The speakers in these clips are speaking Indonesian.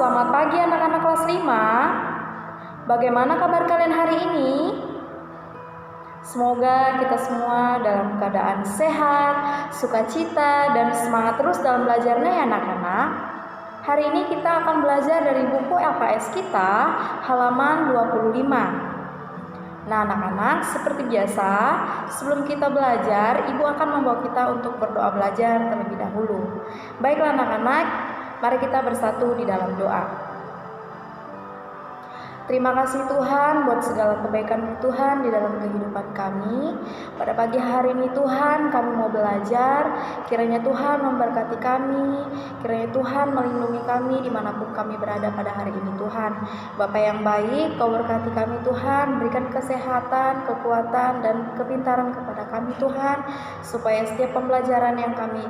selamat pagi anak-anak kelas 5. Bagaimana kabar kalian hari ini? Semoga kita semua dalam keadaan sehat, sukacita, dan semangat terus dalam belajarnya ya anak-anak. Hari ini kita akan belajar dari buku LKS kita, halaman 25. Nah anak-anak, seperti biasa, sebelum kita belajar, Ibu akan membawa kita untuk berdoa belajar terlebih dahulu. Baiklah anak-anak, mari kita bersatu di dalam doa. Terima kasih Tuhan buat segala kebaikan Tuhan di dalam kehidupan kami. Pada pagi hari ini Tuhan, kami mau belajar. Kiranya Tuhan memberkati kami, kiranya Tuhan melindungi kami dimanapun kami berada pada hari ini Tuhan. Bapa yang baik, Kau berkati kami Tuhan, berikan kesehatan, kekuatan, dan kepintaran kepada kami Tuhan, supaya setiap pembelajaran yang kami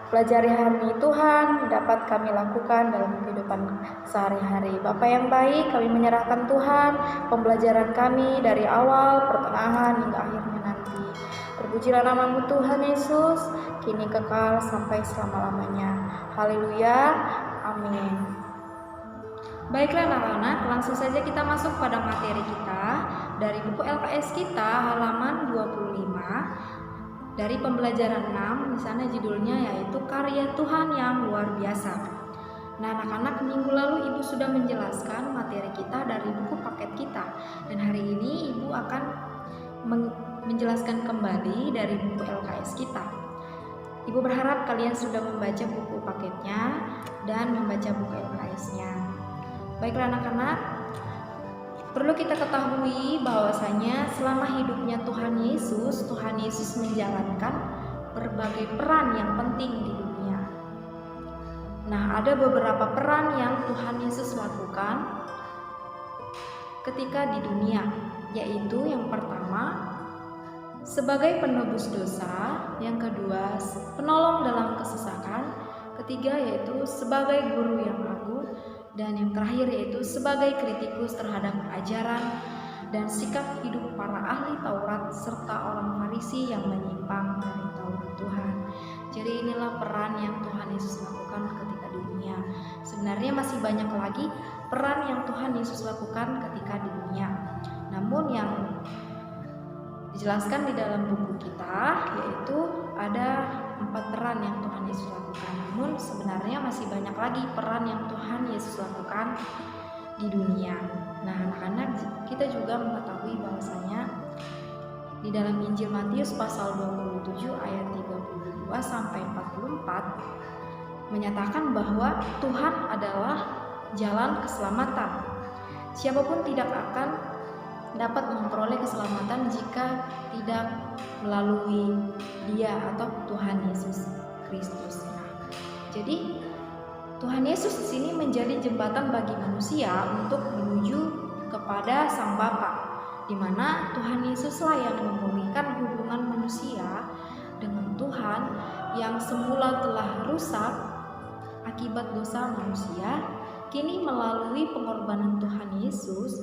pelajari hari ini Tuhan dapat kami lakukan dalam kehidupan sehari-hari. Bapa yang baik, kami menyerahkan Tuhan pembelajaran kami dari awal, pertengahan, hingga akhirnya nanti. Terpujilah nama-Mu Tuhan Yesus, kini kekal sampai selama-lamanya. Haleluya, amin. Baiklah anak-anak, langsung saja kita masuk pada materi kita dari buku LKS kita halaman 25. Dari pembelajaran 6, di sana judulnya yaitu Karya Tuhan yang Luar Biasa. Nah anak-anak, minggu lalu Ibu sudah menjelaskan materi kita dari buku paket kita. Dan hari ini Ibu akan menjelaskan kembali dari buku LKS kita. Ibu berharap kalian sudah membaca buku paketnya dan membaca buku LKS-nya. Baiklah anak-anak, perlu kita ketahui bahwasanya selama hidupnya Tuhan Yesus menjalankan berbagai peran yang penting di dunia. Nah, ada beberapa peran yang Tuhan Yesus lakukan ketika di dunia, yaitu yang pertama sebagai penebus dosa, yang kedua penolong dalam kesesakan, ketiga yaitu sebagai guru yang agung, dan yang terakhir yaitu sebagai kritikus terhadap ajaran dan sikap hidup para ahli Taurat serta orang Farisi yang menyimpang dari Taurat Tuhan. Jadi inilah peran yang Tuhan Yesus lakukan ketika di dunia. Sebenarnya masih banyak lagi peran yang Tuhan Yesus lakukan ketika di dunia. Namun yang dijelaskan di dalam buku kita yaitu ada 4 peran yang Tuhan Yesus lakukan. Namun sebenarnya masih banyak lagi peran yang Tuhan Yesus lakukan di dunia. Nah anak-anak, kita juga mengetahui bahwasanya di dalam Injil Matius pasal 27 ayat 32 sampai 44 menyatakan bahwa Tuhan adalah jalan keselamatan. Siapapun tidak akan dapat memperoleh keselamatan jika tidak melalui Dia atau Tuhan Yesus Kristus. Jadi Tuhan Yesus di sini menjadi jembatan bagi manusia untuk menuju kepada Sang Bapa, di mana Tuhan Yesuslah yang memulihkan hubungan manusia dengan Tuhan yang semula telah rusak akibat dosa manusia. Kini melalui pengorbanan Tuhan Yesus,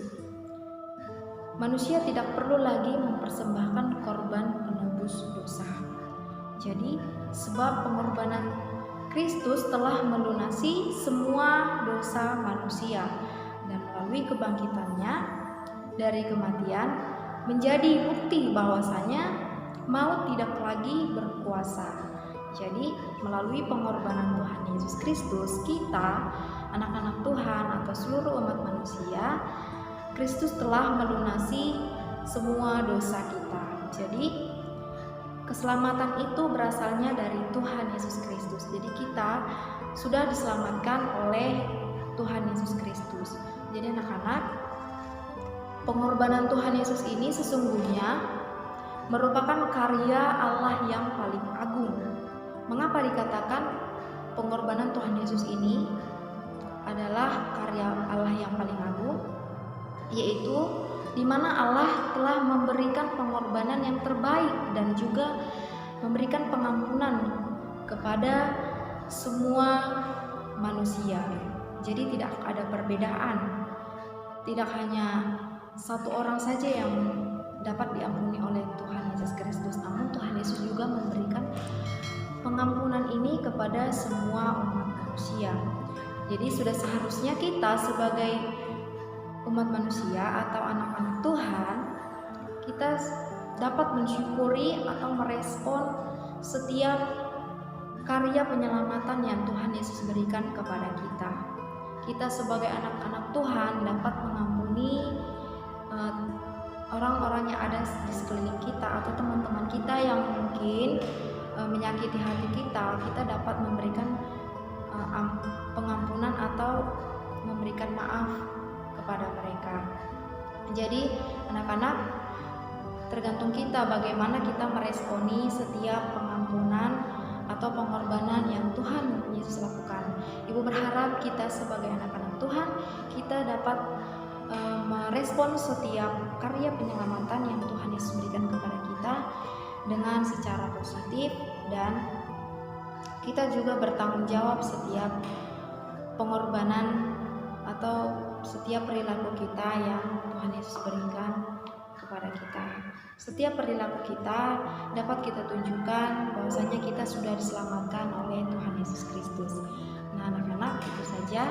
manusia tidak perlu lagi mempersembahkan korban penebus dosa. Jadi, sebab pengorbanan Kristus telah melunasi semua dosa manusia, dan melalui kebangkitannya dari kematian menjadi bukti bahwasanya maut tidak lagi berkuasa. Jadi, melalui pengorbanan Tuhan Yesus Kristus, kita, anak-anak Tuhan atau seluruh umat manusia, Kristus telah melunasi semua dosa kita. Jadi keselamatan itu berasalnya dari Tuhan Yesus Kristus. Jadi kita sudah diselamatkan oleh Tuhan Yesus Kristus. Jadi anak-anak, pengorbanan Tuhan Yesus ini sesungguhnya merupakan karya Allah yang paling agung. Mengapa dikatakan pengorbanan Tuhan Yesus ini adalah karya Allah yang paling agung? Yaitu di mana Allah telah memberikan pengorbanan yang terbaik dan juga memberikan pengampunan kepada semua manusia. Jadi tidak ada perbedaan. Tidak hanya satu orang saja yang dapat diampuni oleh Tuhan Yesus Kristus, namun Tuhan Yesus juga memberikan pengampunan ini kepada semua umat manusia. Jadi sudah seharusnya kita sebagai umat manusia atau anak-anak Tuhan, kita dapat mensyukuri atau merespon setiap karya penyelamatan yang Tuhan Yesus berikan kepada kita. Kita sebagai anak-anak Tuhan dapat mengampuni orang-orang yang ada di sekeliling kita atau teman-teman kita yang mungkin menyakiti hati kita. Kita dapat memberikan pengampunan atau memberikan maaf kepada mereka. Jadi anak-anak, tergantung kita bagaimana kita meresponi setiap pengampunan atau pengorbanan yang Tuhan Yesus lakukan. Ibu berharap kita sebagai anak-anak Tuhan, kita dapat merespon setiap karya penyelamatan yang Tuhan Yesus berikan kepada kita dengan secara positif, dan kita juga bertanggung jawab setiap pengorbanan atau setiap perilaku kita yang Tuhan Yesus berikan kepada kita. Setiap perilaku kita dapat kita tunjukkan bahwasanya kita sudah diselamatkan oleh Tuhan Yesus Kristus. Nah, anak-anak, itu saja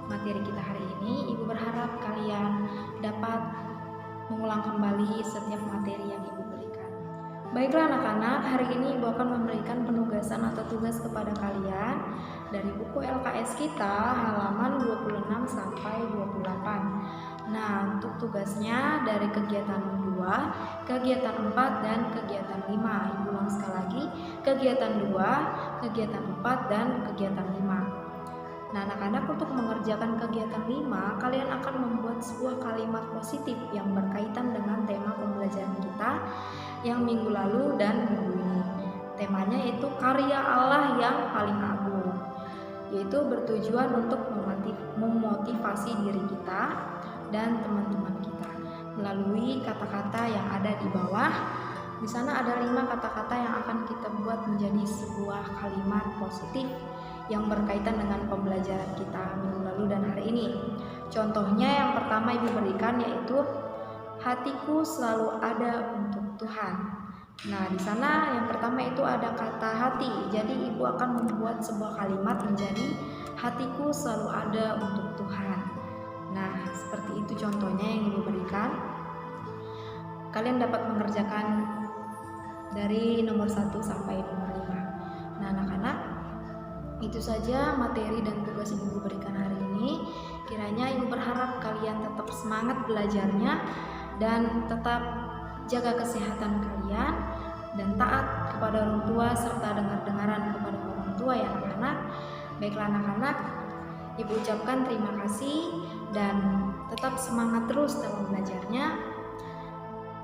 materi kita hari ini. Ibu berharap kalian dapat mengulang kembali setiap materi yang Ibu berikan. Baiklah anak-anak, hari ini Ibu akan memberikan penugasan atau tugas kepada kalian dari buku LKS kita halaman 26 sampai 28. Nah, untuk tugasnya dari kegiatan 2, kegiatan 4, dan kegiatan 5. Ibu ulang sekali lagi, kegiatan 2, kegiatan 4, dan kegiatan 5. Nah, anak-anak, untuk mengerjakan kegiatan 5, kalian akan membuat sebuah kalimat positif yang berkaitan dengan tema pembelajaran kita yang minggu lalu dan minggu ini. Temanya yaitu karya Allah yang paling agung, yaitu bertujuan untuk memotivasi diri kita dan teman-teman kita melalui kata-kata yang ada di bawah. Di sana ada 5 kata-kata yang akan kita buat menjadi sebuah kalimat positif yang berkaitan dengan pembelajaran kita minggu lalu dan hari ini. Contohnya yang pertama Ibu berikan yaitu hatiku selalu ada untuk Tuhan. Nah, di sana yang pertama itu ada kata hati. Jadi Ibu akan membuat sebuah kalimat menjadi hatiku selalu ada untuk Tuhan. Nah, seperti itu contohnya yang Ibu berikan. Kalian dapat mengerjakan dari nomor 1 sampai nomor 5. Nah, anak-anak, itu saja materi dan tugas yang Ibu berikan hari ini. Kiranya Ibu berharap kalian tetap semangat belajarnya dan tetap jaga kesehatan kalian dan taat kepada orang tua serta dengar-dengaran kepada orang tua ya anak-anak. Baiklah anak-anak, Ibu ucapkan terima kasih dan tetap semangat terus dalam belajarnya.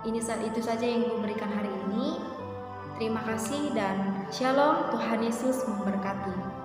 Itu saja yang Ibu berikan hari ini. Terima kasih dan Shalom, Tuhan Yesus memberkati.